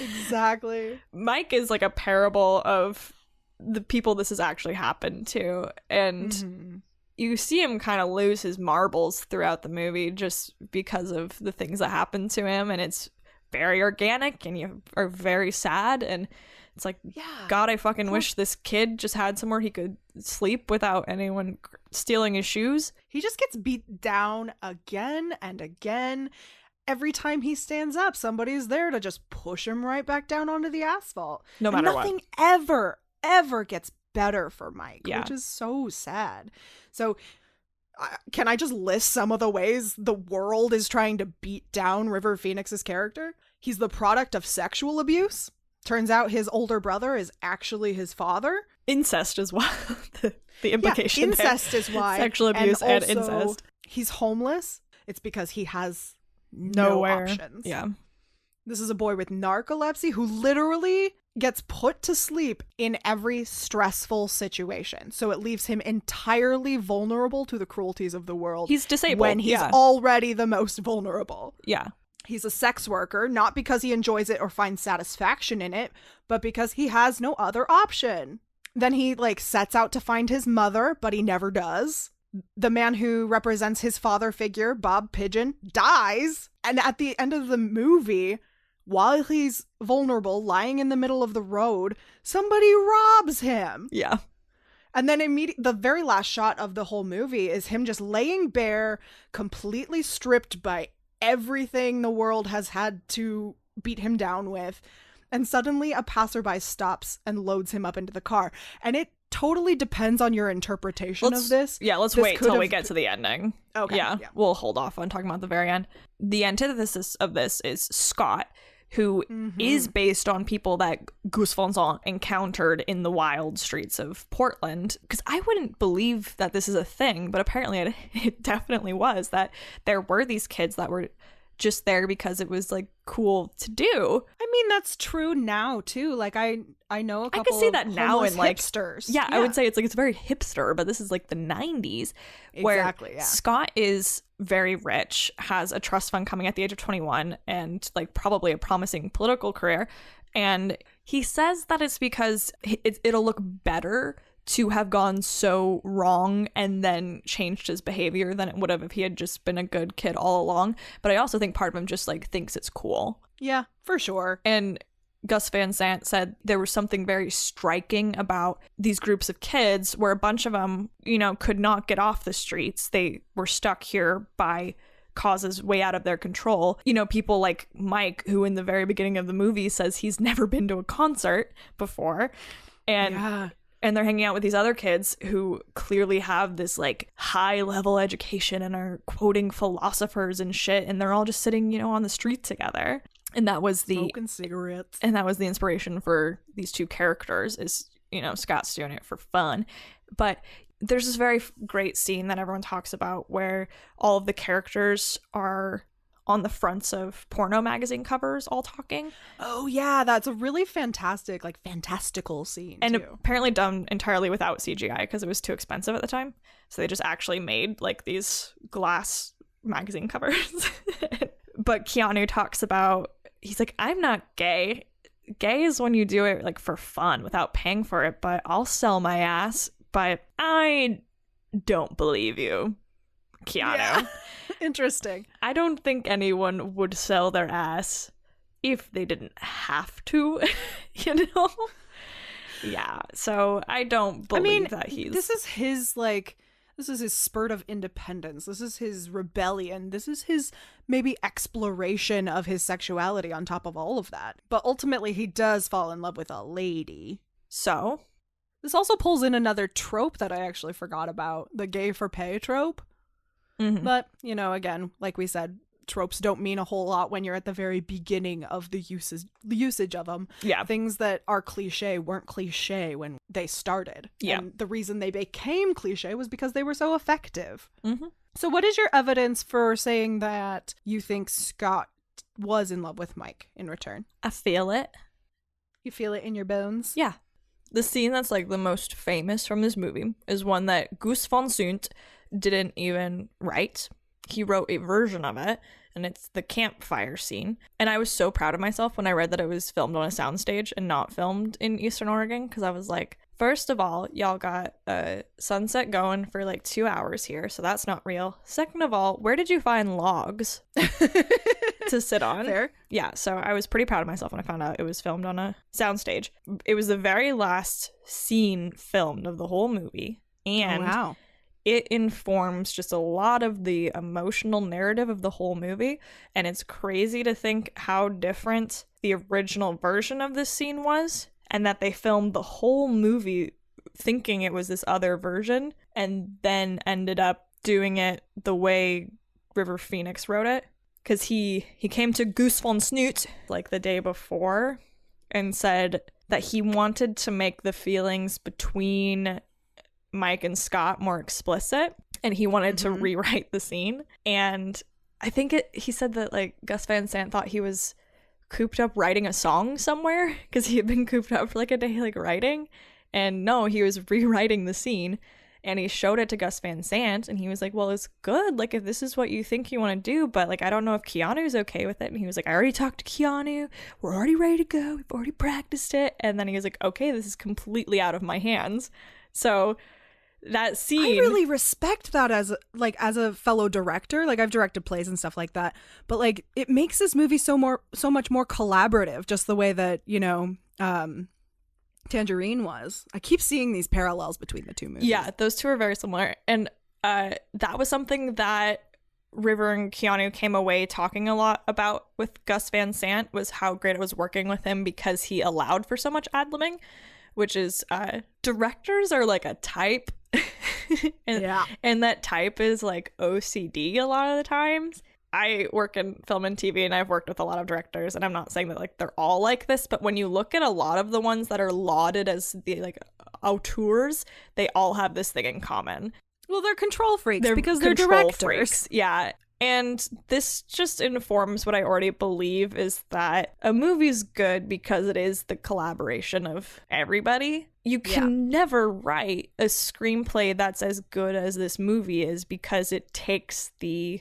Exactly. Mike is like a parable of the people this has actually happened to, and you see him kind of lose his marbles throughout the movie just because of the things that happen to him, and it's very organic, and you are very sad, and it's like, God, I fucking wish this kid just had somewhere he could sleep without anyone stealing his shoes. He just gets beat down again and again. Every time he stands up, somebody's there to just push him right back down onto the asphalt. No matter what. Nothing ever gets better for Mike, which is so sad. So can I just list some of the ways the world is trying to beat down River Phoenix's character? He's the product of sexual abuse. Turns out his older brother is actually his father. Incest as well. the implication incest there. Is why. Sexual abuse and incest. He's homeless. It's because he has no options. Yeah. This is a boy with narcolepsy who literally gets put to sleep in every stressful situation. So it leaves him entirely vulnerable to the cruelties of the world. He's disabled. When he's already the most vulnerable. Yeah. He's a sex worker, not because he enjoys it or finds satisfaction in it, but because he has no other option. Then he, like, sets out to find his mother, but he never does. The man who represents his father figure, Bob Pigeon, dies. And at the end of the movie, while he's vulnerable, lying in the middle of the road, somebody robs him. Yeah. And then the very last shot of the whole movie is him just laying bare, completely stripped by everything the world has had to beat him down with. And suddenly a passerby stops and loads him up into the car. And it totally depends on your interpretation of this. Yeah, let's wait till we get to the ending. Okay. Yeah, we'll hold off on talking about the very end. The antithesis of this is Scott, who is based on people that Gus Van Sant encountered in the wild streets of Portland. Because I wouldn't believe that this is a thing, but apparently it definitely was, that there were these kids that were just there because it was, like, cool to do. I mean, that's true now too. Like, I know a couple. I could see that now in, like, hipsters. Yeah, I would say it's very hipster, but this is like the 90s, where exactly, yeah. Scott is very rich, has a trust fund coming at the age of 21, and, like, probably a promising political career. And he says that it's because it'll look better to have gone so wrong and then changed his behavior than it would have if he had just been a good kid all along. But I also think part of him just, like, thinks it's cool. Yeah, for sure. And Gus Van Sant said there was something very striking about these groups of kids where a bunch of them, you know, could not get off the streets. They were stuck here by causes way out of their control. You know, people like Mike, who in the very beginning of the movie says he's never been to a concert before. And they're hanging out with these other kids who clearly have this, like, high level education and are quoting philosophers and shit. And they're all just sitting, you know, on the street together. And that was smoking cigarettes. And that was the inspiration for these two characters, is, you know, Scott's doing it for fun. But there's this very great scene that everyone talks about where all of the characters are on the fronts of porno magazine covers all talking. Oh yeah, that's a really fantastic, like, fantastical scene and too. Apparently done entirely without CGI because it was too expensive at the time, so they just actually made, like, these glass magazine covers. But Keanu talks about, he's like, I'm not gay. Gay is when you do it, like, for fun without paying for it, but I'll sell my ass. But I don't believe you, Keanu. Yeah. Interesting. I don't think anyone would sell their ass if they didn't have to, you know? Yeah, so I don't believe that he's... This is his, like, this is his spurt of independence. This is his rebellion. This is his, maybe, exploration of his sexuality on top of all of that. But ultimately, he does fall in love with a lady. So? This also pulls in another trope that I actually forgot about. The gay for pay trope. Mm-hmm. But, you know, again, like we said, tropes don't mean a whole lot when you're at the very beginning of the usage of them. Yeah. Things that are cliche weren't cliche when they started. Yeah. And the reason they became cliche was because they were so effective. Mm-hmm. So what is your evidence for saying that you think Scott was in love with Mike in return? I feel it. You feel it in your bones? Yeah. The scene that's, like, the most famous from this movie is one that Gus Van Sant didn't even write. He wrote a version of it, and it's the campfire scene. And I was so proud of myself when I read that it was filmed on a soundstage and not filmed in Eastern Oregon, because I was like, first of all, y'all got a sunset going for, like, 2 hours here, so that's not real. Second of all, where did you find logs to sit on? Fair. Yeah, so I was pretty proud of myself when I found out it was filmed on a soundstage. It was the very last scene filmed of the whole movie, and wow. It informs just a lot of the emotional narrative of the whole movie, and it's crazy to think how different the original version of this scene was, and that they filmed the whole movie thinking it was this other version, and then ended up doing it the way River Phoenix wrote it. Because he came to Gus Van Sant, like, the day before and said that he wanted to make the feelings between Mike and Scott more explicit, and he wanted to rewrite the scene. And I think he said that, like, Gus Van Sant thought he was cooped up writing a song somewhere because he had been cooped up for, like, a day, like, writing. And no, he was rewriting the scene. And he showed it to Gus Van Sant, and he was like, well, it's good, like, if this is what you think you want to do, but like, I don't know if Keanu's okay with it. And he was like, I already talked to Keanu, we're already ready to go, we've already practiced it. And then he was like, okay, this is completely out of my hands. So that scene, I really respect that as a fellow director. Like, I've directed plays and stuff like that, but like, it makes this movie so much more collaborative, just the way that, you know, Tangerine was. I keep seeing these parallels between the two movies. Yeah, those two are very similar. And that was something that River and Keanu came away talking a lot about with Gus Van Sant, was how great it was working with him because he allowed for so much ad-libbing, which is directors are like a type. And that type is like OCD a lot of the times. I work in film and TV, and I've worked with a lot of directors, and I'm not saying that like they're all like this, but when you look at a lot of the ones that are lauded as the like auteurs, they all have this thing in common. Well, they're control freaks because they're directors. Freaks. Yeah. And this just informs what I already believe, is that a movie's good because it is the collaboration of everybody. You can never write a screenplay that's as good as this movie is because it takes the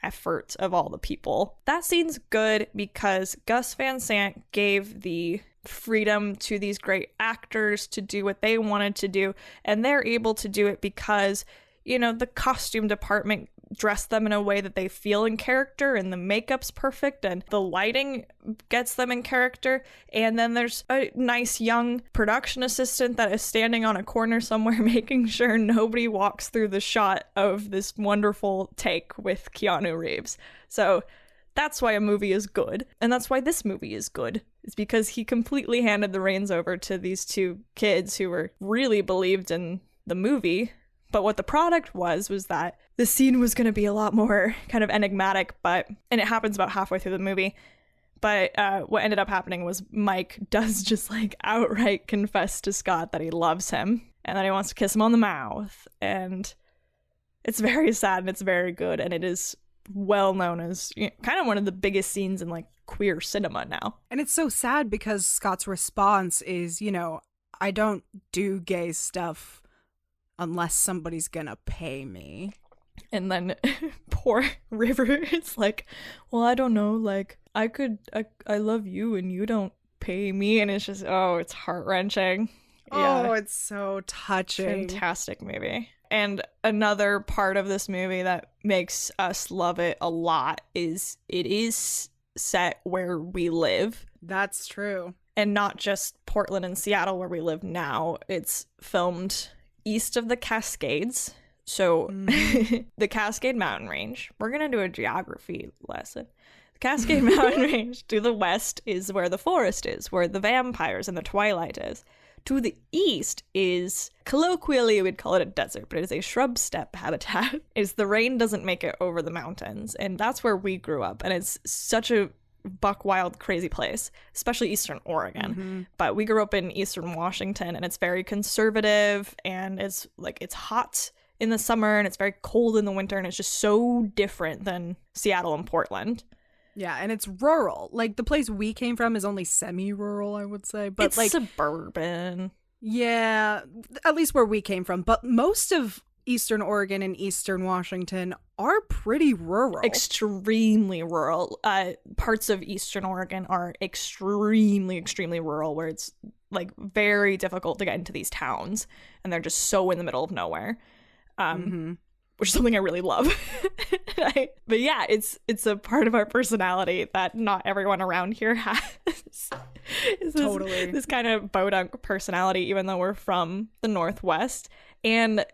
effort of all the people. That scene's good because Gus Van Sant gave the freedom to these great actors to do what they wanted to do, and they're able to do it because, you know, the costume department dressed them in a way that they feel in character, and the makeup's perfect, and the lighting gets them in character. And then there's a nice young production assistant that is standing on a corner somewhere making sure nobody walks through the shot of this wonderful take with Keanu Reeves. So that's why a movie is good, and that's why this movie is good. It's because he completely handed the reins over to these two kids who were really believed in the movie. But what the product was that the scene was going to be a lot more kind of enigmatic, and it happens about halfway through the movie. But what ended up happening was Mike does just like outright confess to Scott that he loves him and that he wants to kiss him on the mouth. And it's very sad, and it's very good. And it is well known as, you know, kind of one of the biggest scenes in like queer cinema now. And it's so sad because Scott's response is, you know, I don't do gay stuff unless somebody's gonna pay me. And then poor River is like, well, I don't know, like, I love you and you don't pay me. And it's just, oh, it's heart-wrenching. Oh, it's so touching. Fantastic movie. And another part of this movie that makes us love it a lot is it is set where we live. That's true. And not just Portland and Seattle where we live now. It's filmed east of the Cascades. So the Cascade Mountain Range, we're going to do a geography lesson. The Cascade Mountain Range to the west is where the forest is, where the vampires and the twilight is. To the east is, colloquially we'd call it a desert, but it is a shrub steppe habitat. Is the rain doesn't make it over the mountains. And that's where we grew up. And it's such a buck wild, crazy place, especially Eastern Oregon. But we grew up in Eastern Washington, and it's very conservative, and it's like, it's hot in the summer and it's very cold in the winter, and it's just so different than Seattle and Portland. Yeah, and it's rural. Like, the place we came from is only semi-rural, I would say. But it's like suburban. Yeah, at least where we came from. But most of Eastern Oregon and Eastern Washington are pretty rural. Extremely rural. Parts of Eastern Oregon are extremely, extremely rural, where it's like very difficult to get into these towns, and they're just so in the middle of nowhere. Which is something I really love. But yeah, it's a part of our personality that not everyone around here has. Totally. This kind of bodunk personality, even though we're from the Northwest. And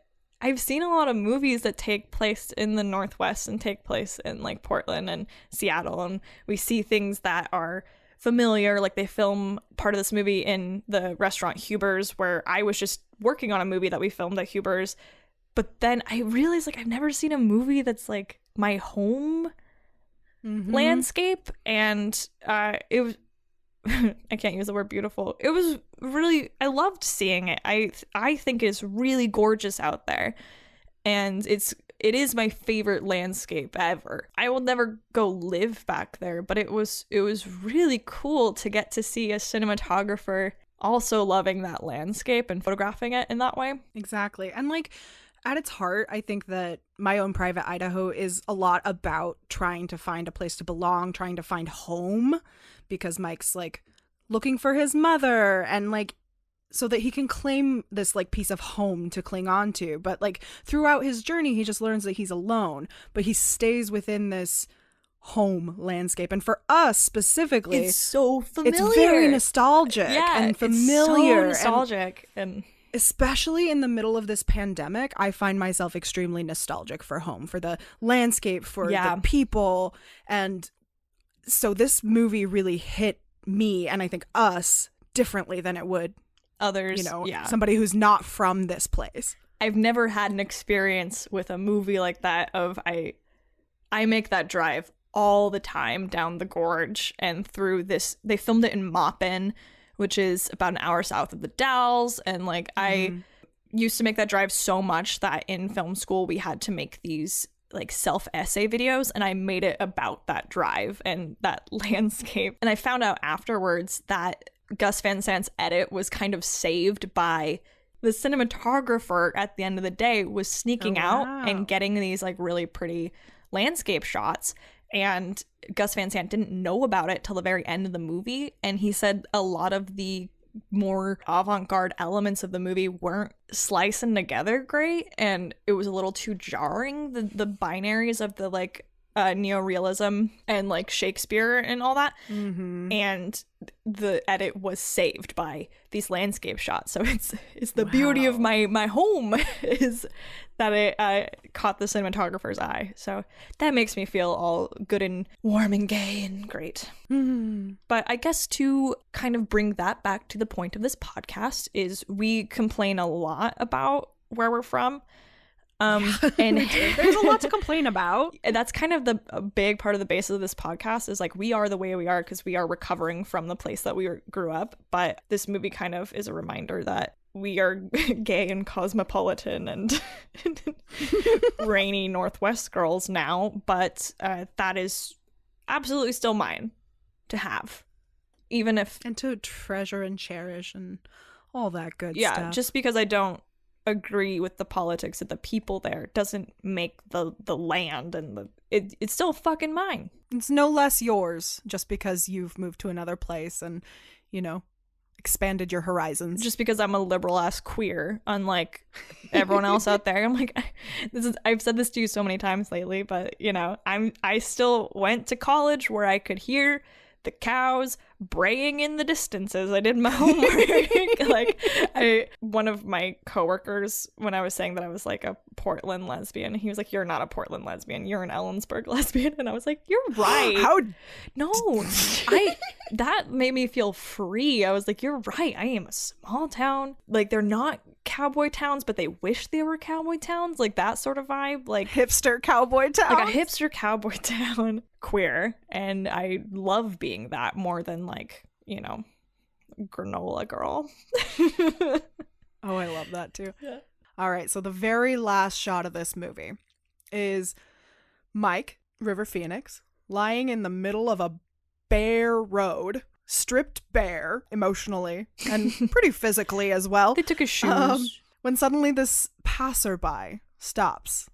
I've seen a lot of movies that take place in the Northwest and take place in like Portland and Seattle, and we see things that are familiar. Like, they film part of this movie in the restaurant Huber's, where I was just working on a movie that we filmed at Huber's. But then I realized, like, I've never seen a movie that's like my home landscape, and it was I can't use the word beautiful. It was really, I loved seeing it. I think it's really gorgeous out there, and it is my favorite landscape ever. I will never go live back there, but it was really cool to get to see a cinematographer also loving that landscape and photographing it in that way. Exactly. And like at its heart, I think that My Own Private Idaho is a lot about trying to find a place to belong, trying to find home, because Mike's like looking for his mother and like so that he can claim this like piece of home to cling on to. But like throughout his journey, he just learns that he's alone, but he stays within this home landscape. And for us specifically, it's so familiar. It's very nostalgic and familiar. It's so nostalgic. And especially in the middle of this pandemic, I find myself extremely nostalgic for home, for the landscape, for the people. And so this movie really hit me, and I think us, differently than it would others, somebody who's not from this place. I've never had an experience with a movie like that of I make that drive all the time down the gorge and through this. They filmed it in MOPI, which is about an hour south of the Dalles, and like I used to make that drive so much that in film school we had to make these like self-essay videos, and I made it about that drive and that landscape. And I found out afterwards that Gus Van Sant's edit was kind of saved by the cinematographer at the end of the day was sneaking out and getting these like really pretty landscape shots. And Gus Van Sant didn't know about it till the very end of the movie. And he said a lot of the more avant-garde elements of the movie weren't slicing together great. And it was a little too jarring, the binaries of the like neorealism and like Shakespeare and all that. And the edit was saved by these landscape shots. So it's the beauty of my home is that it caught the cinematographer's eye. So that makes me feel all good and warm and gay and great. But I guess to kind of bring that back to the point of this podcast is we complain a lot about where we're from. And there's a lot to complain about. That's kind of a big part of the basis of this podcast is like we are the way we are because we are recovering from the place that we grew up. But this movie kind of is a reminder that we are gay and cosmopolitan and rainy Northwest girls now. But that is absolutely still mine to have, even if and to treasure and cherish and all that good stuff. Yeah, just because I don't agree with the politics of the people there doesn't make the land and it's still fucking mine. It's no less yours just because you've moved to another place and expanded your horizons. Just because I'm a liberal ass queer, unlike everyone else out there. I'm like, I've said this to you so many times lately, but I still went to college where I could hear the cows braying in the distances. I did my homework. One of my coworkers, when I was saying that I was like a Portland lesbian, he was like, "You're not a Portland lesbian. You're an Ellensburg lesbian." And I was like, "You're right." That made me feel free. I was like, "You're right. I am a small town. Like they're not cowboy towns, but they wish they were cowboy towns." Like that sort of vibe. Like hipster cowboy town. Like a hipster cowboy town. Queer. And I love being that more than like, granola girl. Oh, I love that too. Yeah. All right, so the very last shot of this movie is Mike, River Phoenix, lying in the middle of a bare road, stripped bare emotionally and pretty physically as well. They took his shoes. When suddenly this passerby stops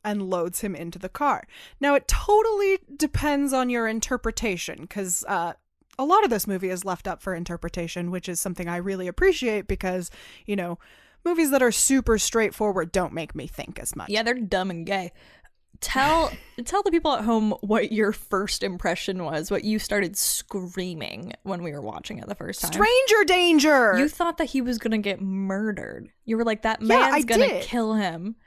and loads him into the car. Now, it totally depends on your interpretation, because a lot of this movie is left up for interpretation, which is something I really appreciate because, movies that are super straightforward don't make me think as much. Yeah, they're dumb and gay. Tell the people at home what your first impression was, what you started screaming when we were watching it the first time. Stranger danger! You thought that he was going to get murdered. You were like, that man's going to kill him.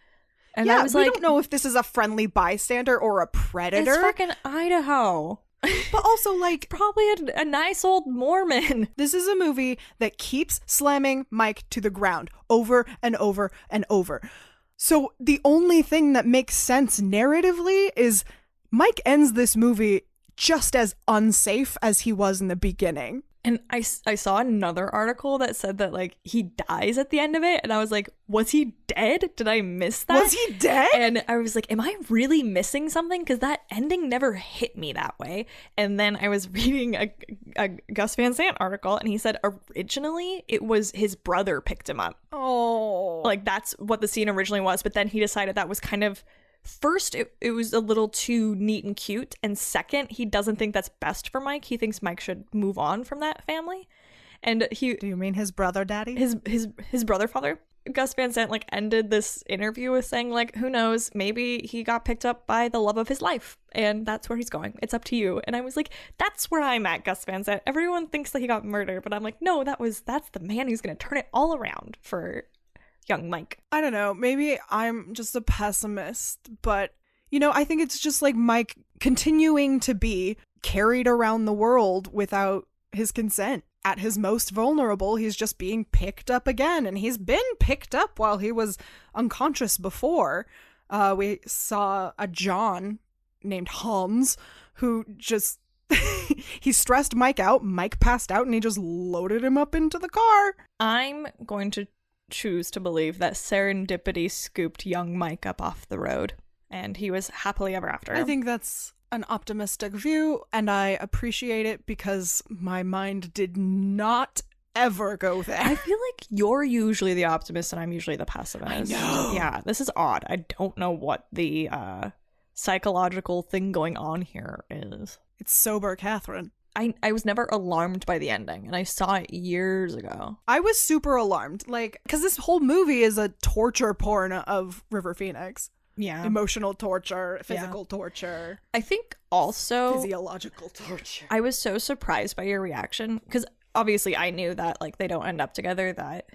And I was we don't know if this is a friendly bystander or a predator. It's fucking Idaho. But also, like, probably a nice old Mormon. This is a movie that keeps slamming Mike to the ground over and over and over. So the only thing that makes sense narratively is Mike ends this movie just as unsafe as he was in the beginning. And I saw another article that said that, like, he dies at the end of it. And I was like, was he dead? Did I miss that? Was he dead? And I was like, am I really missing something? Because that ending never hit me that way. And then I was reading a Gus Van Sant article, and he said originally it was his brother picked him up. Oh. Like, that's what the scene originally was. But then he decided that was kind of... First, it was a little too neat and cute, and second, he doesn't think that's best for Mike. He thinks Mike should move on from that family. And he... Do you mean his brother daddy? His brother father? Gus Van Sant, like, ended this interview with saying, like, who knows, maybe he got picked up by the love of his life, and that's where he's going. It's up to you. And I was like, that's where I'm at, Gus Van Sant. Everyone thinks that he got murdered, but I'm like, no, that's the man who's gonna turn it all around for young Mike. I don't know. Maybe I'm just a pessimist, but, you know, I think it's just like Mike continuing to be carried around the world without his consent. At his most vulnerable, he's just being picked up again, and he's been picked up while he was unconscious before. We saw a John named Hans who just... he stressed Mike out. Mike passed out, and he just loaded him up into the car. I'm going to choose to believe that serendipity scooped young Mike up off the road, and he was happily ever after. I think that's an optimistic view, and I appreciate it because my mind did not ever go there. I feel like you're usually the optimist and I'm usually the pessimist. I know. Yeah, this is odd. I don't know what the psychological thing going on here is. It's sober Catherine. I was never alarmed by the ending, and I saw it years ago. I was super alarmed, like, because this whole movie is a torture porn of River Phoenix. Yeah. Emotional torture, physical torture. I think also... physiological torture. I was so surprised by your reaction, because obviously I knew that, like, they don't end up together, that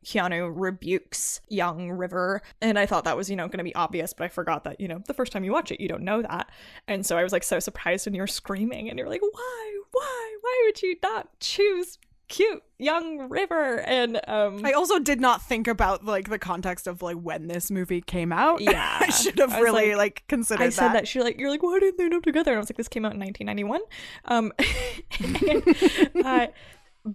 Keanu rebukes young River, and I thought that was, you know, going to be obvious, but I forgot that, you know, the first time you watch it, you don't know that. And so I was, like, so surprised when you were screaming, and you're like, why would you not choose cute young River? And I also did not think about, like, the context of, like, when this movie came out. Yeah. I should have really like considered that. I said that. You're like, why didn't they end up together? And I was like, this came out in 1991.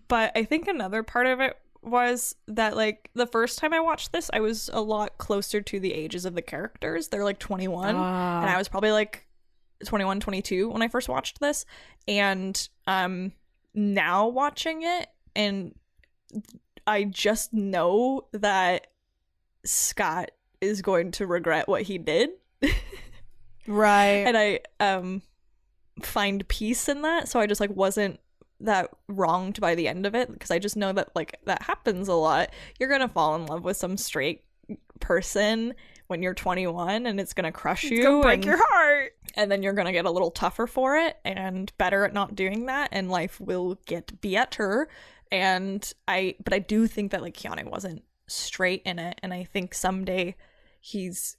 But I think another part of it was that, like, the first time I watched this, I was a lot closer to the ages of the characters. They're like 21, and I was probably like 21, 22 when I first watched this. And now watching it, and I just know that Scott is going to regret what he did. Right. And I find peace in that, so I just, like, wasn't that wronged by the end of it, because I just know that, like, that happens a lot. You're gonna fall in love with some straight person when you're 21, and it's gonna crush you, it's gonna break your heart, and then you're gonna get a little tougher for it and better at not doing that, and life will get better. And I do think that, like, Keanu wasn't straight in it, and I think someday he's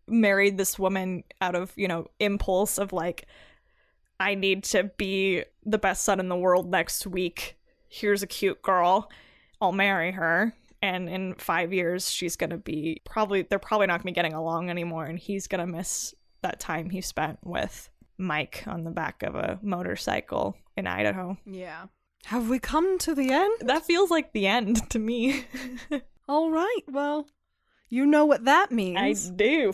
married this woman out of, you know, impulse of, like, I need to be the best son in the world next week. Here's a cute girl. I'll marry her. And in 5 years, she's going to be they're probably not going to be getting along anymore. And he's going to miss that time he spent with Mike on the back of a motorcycle in Idaho. Yeah. Have we come to the end? That feels like the end to me. All right. Well, you know what that means. I do.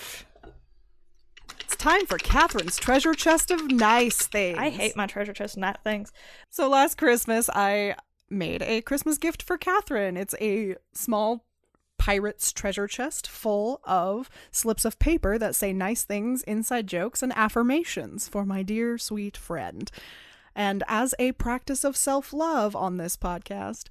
It's time for Catherine's treasure chest of nice things. I hate my treasure chest of nice things. So last Christmas, I made a Christmas gift for Catherine. It's a small pirate's treasure chest full of slips of paper that say nice things, inside jokes, and affirmations for my dear, sweet friend. And as a practice of self-love on this podcast,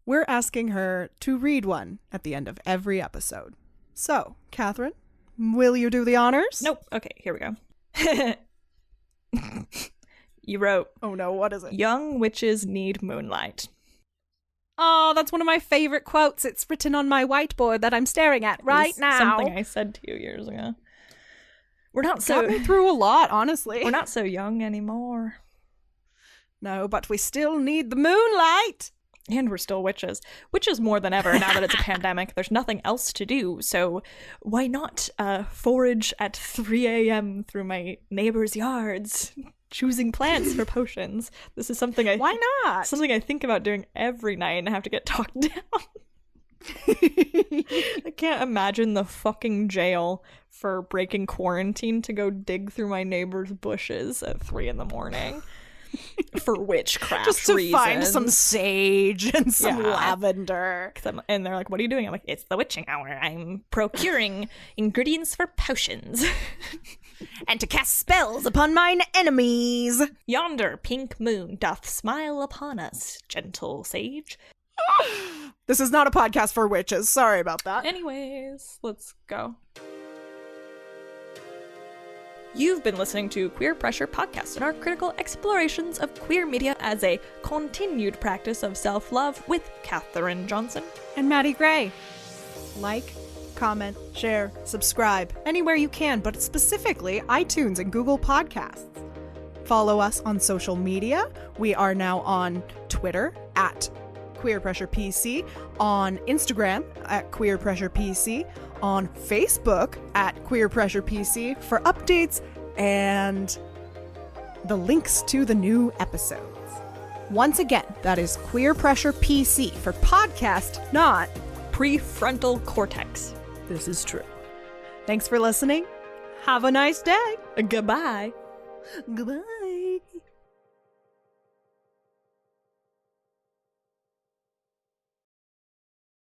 we're asking her to read one at the end of every episode. So, Catherine, will you do the honors? Nope. Okay, here we go. You wrote, oh no, what is it? Young witches need moonlight. Oh, that's one of my favorite quotes. It's written on my whiteboard that I'm staring at right now. Something I said to you years ago. We're not so... Got me through a lot, honestly. We're not so young anymore. No, but we still need the moonlight. And we're still witches. Witches more than ever now that it's a pandemic. There's nothing else to do. So why not forage at 3 a.m. through my neighbors' yards choosing plants for potions. This is something Why not? Something I think about doing every night and I have to get talked down. I can't imagine the fucking jail for breaking quarantine to go dig through my neighbor's bushes at 3 a.m. for witchcraft just to reasons. Find some sage and some lavender. And they're like, what are you doing? I'm like, it's the witching hour. I'm procuring ingredients for potions. And to cast spells upon mine enemies. Yonder pink moon doth smile upon us, gentle sage. This is not a podcast for witches. Sorry about that. Anyways, let's go. You've been listening to Queer Pressure Podcast and our critical explorations of queer media as a continued practice of self-love with Katherine Johnson and Maddie Gray. Like, comment, share, subscribe anywhere you can, but specifically iTunes and Google Podcasts. Follow us on social media. We are now on Twitter at Queer Pressure PC, on Instagram at Queer Pressure PC, on Facebook at Queer Pressure PC for updates and the links to the new episodes. Once again, that is Queer Pressure PC for podcast, not prefrontal cortex. This is true. Thanks for listening. Have a nice day. Goodbye. Goodbye.